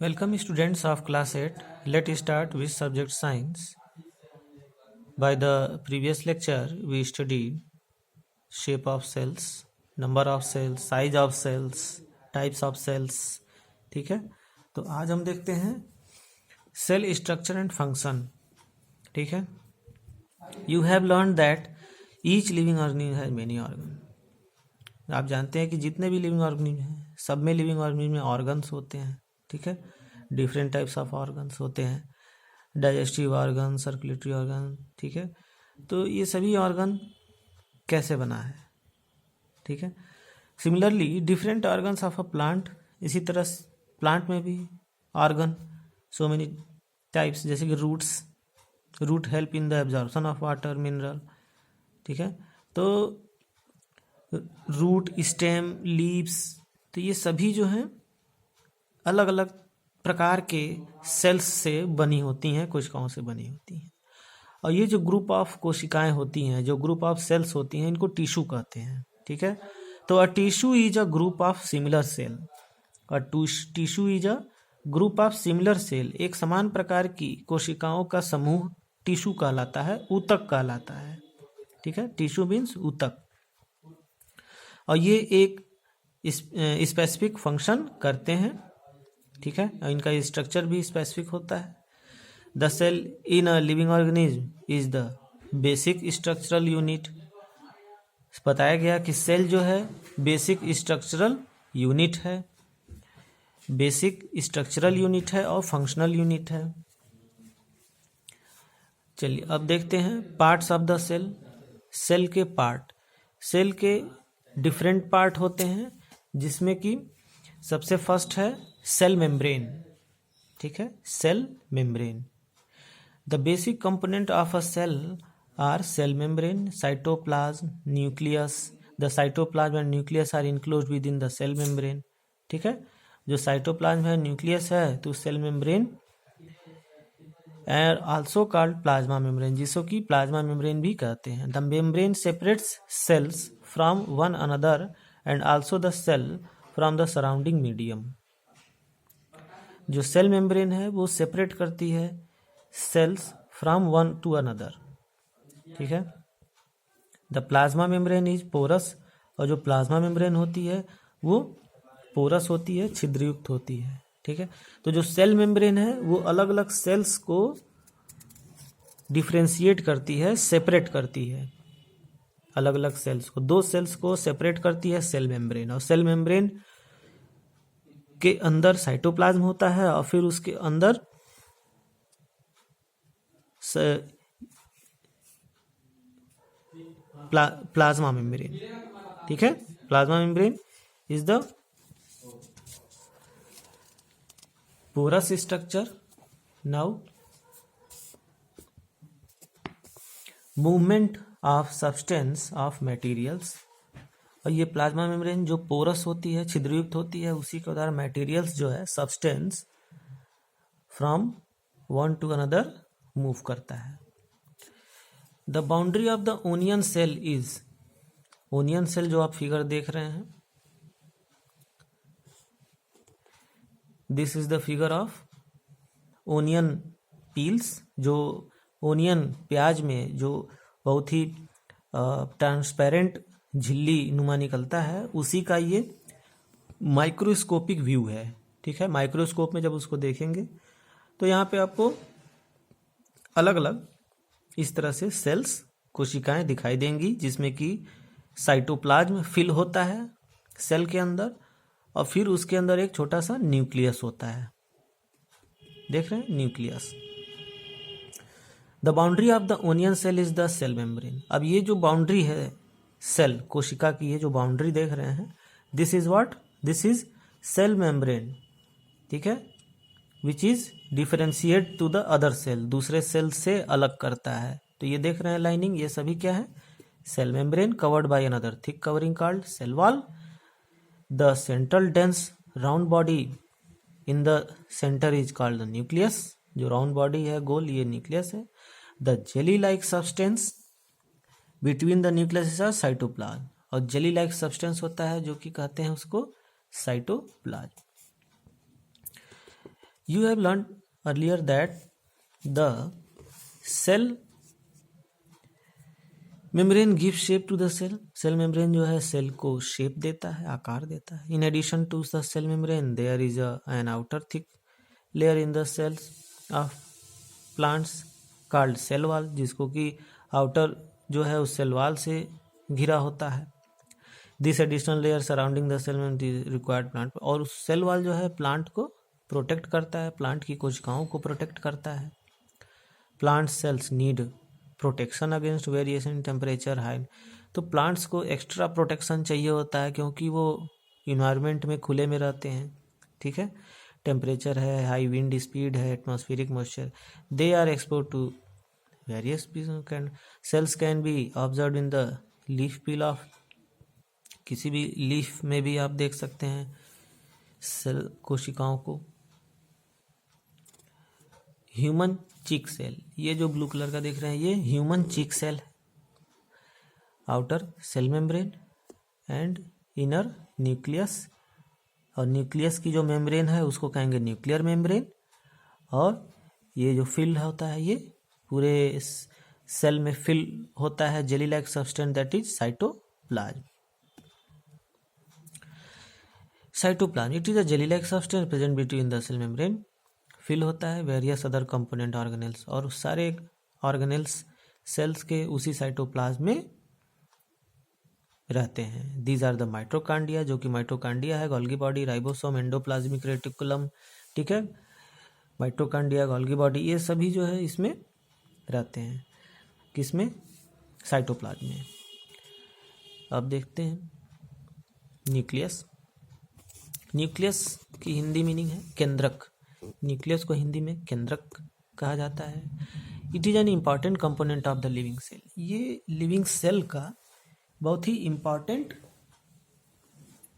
Welcome students of class 8. Let's start with subject science. By the previous lecture we studied shape of cells, number of cells, size of cells, types of cells. ठीक है, तो आज हम देखते हैं cell structure and function. ठीक है, you have learn that each living organism has many organ. आप जानते हैं कि जितने भी लिविंग ऑर्गेनिज्म हैं सब में लिविंग ऑर्गेनिज्म में ऑर्गन्स होते हैं. ठीक है, डिफरेंट टाइप्स ऑफ ऑर्गन्स होते हैं, डाइजेस्टिव ऑर्गन, सर्कुलेटरी ऑर्गन. ठीक है, तो ये सभी ऑर्गन कैसे बना है. ठीक है, similarly different organs of a plant, इसी तरह प्लांट में भी ऑर्गन सो मेनी टाइप्स, जैसे कि root help in the absorption of water mineral. ठीक है, तो रूट, स्टेम, लीव्स, तो ये सभी जो हैं अलग अलग प्रकार के सेल्स से बनी होती हैं, कोशिकाओं से बनी होती हैं. और ये जो ग्रुप ऑफ कोशिकाएं होती हैं, जो ग्रुप ऑफ सेल्स होती हैं, इनको टिश्यू कहते हैं. ठीक है, तो a tissue is a group of similar cell. A tissue is a group of similar cell. एक समान प्रकार की कोशिकाओं का समूह टिश्यू कहलाता है, ऊतक कहलाता है. ठीक है, टिश्यू मीन्स ऊतक. और ये एक स्पेसिफिक फंक्शन करते हैं. ठीक है, और इनका स्ट्रक्चर भी स्पेसिफिक होता है. The cell in a living organism is the basic structural unit. बताया गया कि सेल जो है बेसिक स्ट्रक्चरल यूनिट है, बेसिक स्ट्रक्चरल यूनिट है और फंक्शनल यूनिट है. चलिए अब देखते हैं parts of the cell. Cell के पार्ट, सेल के डिफरेंट पार्ट होते हैं, जिसमें कि सबसे फर्स्ट है सेल मेम्ब्रेन. ठीक है, cell membrane. The basic component of a cell are cell membrane, cytoplasm, nucleus. The cytoplasm and nucleus are enclosed within the cell membrane. ठीक है, जो साइटोप्लाज्म है, न्यूक्लियस है, तो cell membrane and also called plasma membrane, जिसको कि plasma membrane भी कहते हैं. The membrane separates cells from one another and also the cell from the surrounding medium. जो सेल मेम्ब्रेन है वो सेपरेट करती है cells from one to another. ठीक है, the plasma membrane is porous. और जो प्लाज्मा मेम्ब्रेन होती है वो पोरस होती है, छिद्रयुक्त होती है. ठीक है, तो जो सेल मेम्ब्रेन है वो अलग अलग सेल्स को डिफ्रेंशिएट करती है, सेपरेट करती है. अलग अलग सेल्स को, दो सेल्स को सेपरेट करती है सेल मेम्ब्रेन. और सेल मेम्ब्रेन के अंदर साइटोप्लाज्म होता है और फिर उसके अंदर प्लाज्मा मेम्ब्रेन. ठीक है, plasma membrane is the porous structure. Now movement of substance of materials. और ये प्लाज्मा मेम्ब्रेन जो पोरस होती है, छिद्रयुक्त होती है, उसी के द्वारा मटेरियल्स जो है, substance from one to another move करता है. The boundary of the onion cell is, onion cell जो आप फिगर देख रहे हैं, this is the figure of onion peels. Onion ओनियन, प्याज में जो बहुत ही ट्रांसपेरेंट झिल्ली नुमा निकलता है, उसी का ये माइक्रोस्कोपिक व्यू है. ठीक है, माइक्रोस्कोप में जब उसको देखेंगे तो यहाँ पे आपको अलग अलग इस तरह से सेल्स, कोशिकाएं दिखाई देंगी, जिसमें कि साइटोप्लाज्म फिल होता है सेल के अंदर, और फिर उसके अंदर एक छोटा सा न्यूक्लियस होता है. देख रहे हैं, nucleus. The boundary of the onion cell is the cell membrane. अब ये जो बाउंड्री है सेल, कोशिका की, ये जो बाउंड्री देख रहे हैं, this is what, this is cell membrane. ठीक है, which is differentiate to the other cell, दूसरे सेल से अलग करता है. तो ये देख रहे हैं लाइनिंग, ये सभी क्या है, cell membrane covered by another thick covering called cell wall. The central dense round body in the centre is called the nucleus. जो राउंड बॉडी है, गोल, ये न्यूक्लियस है. The jelly like substance between the nucleus is cytoplasm. और jelly like substance होता है जो कि कहते हैं उसको cytoplasm. You have learned earlier that the cell membrane gives shape to the cell. Cell membrane जो है सेल को शेप देता है, आकार देता है. In addition to the cell membrane, there is an outer thick layer in the cells of plants called cell wall, जिसको कि आउटर जो है उस सेल वाल से घिरा होता है. This additional layer surrounding the cell membrane required plant, और उस सेल वाल जो है प्लांट को प्रोटेक्ट करता है, प्लांट की कोशिकाओं को प्रोटेक्ट करता है. Plant cells need protection against variation in temperature high. तो प्लांट्स को एक्स्ट्रा प्रोटेक्शन चाहिए होता है क्योंकि वो इन्वायरमेंट में खुले में रहते हैं. ठीक है, टेम्परेचर है, हाई विंड स्पीड है, atmospheric moisture, they are expose to various cells can be observe in the leaf peel of. किसी भी लीफ में भी आप देख सकते हैं सेल कोशिकाओं को. ह्यूमन चीक सेल, ये जो ब्लू कलर का देख रहे हैं ये ह्यूमन चीक सेल है. Outer cell membrane and inner nucleus, और न्यूक्लियस की जो मेम्ब्रेन है उसको कहेंगे न्यूक्लियर मेम्ब्रेन, और ये जो फिल होता है ये पूरे सेल में फिल होता है jelly like substance that is cytoplasm. Cytoplasm it is a jelly like substance present between the cell membrane. Fill होता है वेरियस अदर कंपोनेंट ऑर्गेनेल्स, और सारे ऑर्गेनेल्स सेल्स के उसी साइटोप्लाज्म में रहते हैं. दीज आर द माइटोकांडिया, जो कि माइटोकांडिया है, Golgi body, ribosome, endoplasmic reticulum. ठीक है, माइटोकांडिया, गोल्गी बॉडी, ये सभी जो है इसमें रहते हैं. किसमें? साइटोप्लाज्म में. अब देखते हैं न्यूक्लियस. न्यूक्लियस की हिंदी मीनिंग है केंद्रक. न्यूक्लियस को हिंदी में केंद्रक कहा जाता है. It is an important component of the living cell. ये लिविंग सेल का बहुत ही इम्पॉर्टेंट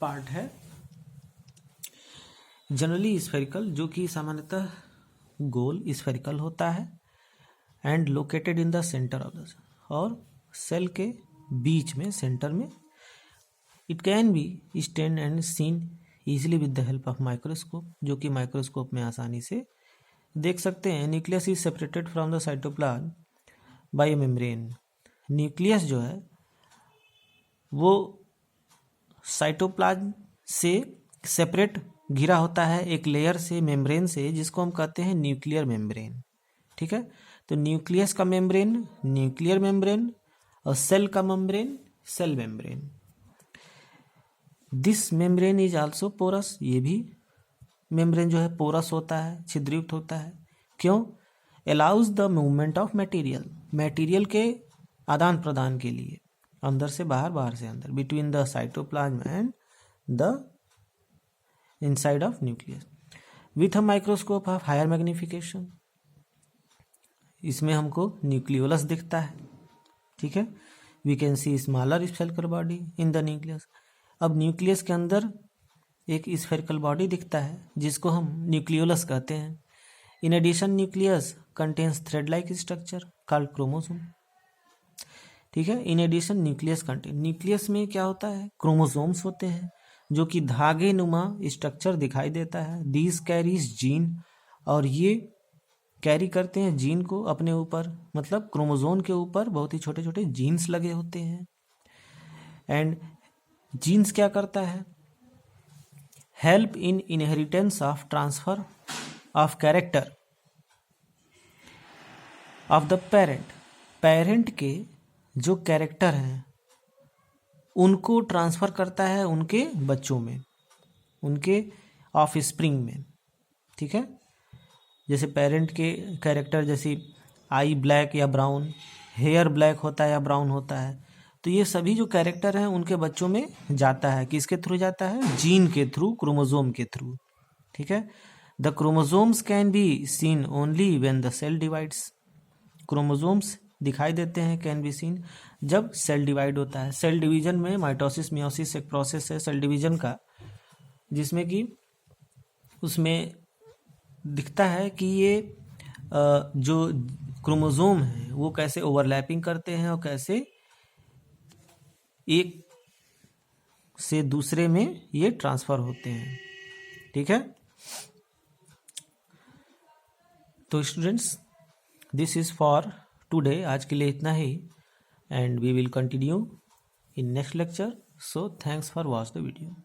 पार्ट है. जनरली स्फेरिकल, जो कि सामान्यतः गोल स्फेरिकल होता है, and located in the centre of the, और सेल के बीच में सेंटर में. It can be stained and seen easily with the help of microscope, जो कि माइक्रोस्कोप में आसानी से देख सकते हैं. Nucleus is separated from the cytoplasm by a membrane. Nucleus जो है वो साइटोप्लाज्म से सेपरेट घिरा होता है एक लेयर से, मेम्ब्रेन से, जिसको हम कहते हैं न्यूक्लियर मेम्ब्रेन. ठीक है, तो न्यूक्लियस का मेम्ब्रेन न्यूक्लियर मेम्ब्रेन, और सेल का membrane cell membrane. This membrane is also porous. ये भी मेम्ब्रेन जो है पोरस होता है, छिद्रयुक्त होता है. क्यों? Allows the movement of material, material के आदान प्रदान के लिए, अंदर से बाहर, बाहर से अंदर, between the cytoplasm and the inside of nucleus. With a microscope of higher magnification, इसमें हमको न्यूक्लियोलस दिखता है. ठीक है, we can see smaller spherical body in the nucleus. अब न्यूक्लियस के अंदर एक स्फेरिकल बॉडी दिखता है जिसको हम न्यूक्लियोलस कहते हैं. In addition nucleus contains thread like structure called chromosome. ठीक है, in addition nucleus contain, nucleus में क्या होता है? क्रोमोसोम्स होते हैं जो कि धागे नुमा स्ट्रक्चर दिखाई देता है. दीज कैरीज जीन, और ये कैरी करते हैं जीन को अपने ऊपर, मतलब क्रोमोसोम के ऊपर बहुत ही छोटे छोटे जीन्स लगे होते हैं. एंड जीन्स क्या करता है? Help in inheritance of transfer of character of the parent. Parent के जो कैरेक्टर हैं उनको ट्रांसफर करता है उनके बच्चों में, उनके ऑफ स्प्रिंग में. ठीक है, जैसे पेरेंट के कैरेक्टर, जैसे आई ब्लैक या ब्राउन, हेयर ब्लैक होता है या ब्राउन होता है, तो ये सभी जो कैरेक्टर हैं उनके बच्चों में जाता है. किसके थ्रू जाता है? जीन के थ्रू, क्रोमोसोम के थ्रू. ठीक है, the chromosomes can be seen only when the cell divides. Chromosomes दिखाई देते हैं, कैन बी सीन, जब सेल डिवाइड होता है. सेल डिवीजन में माइटोसिस मियोसिस एक प्रोसेस है सेल डिवीजन का, जिसमें कि उसमें दिखता है कि ये जो क्रोमोसोम है वो कैसे ओवरलैपिंग करते हैं और कैसे एक से दूसरे में ये ट्रांसफर होते हैं. ठीक है, तो students, this is for today, आज के लिए इतना ही, and we will continue in next lecture. So thanks for watch the video.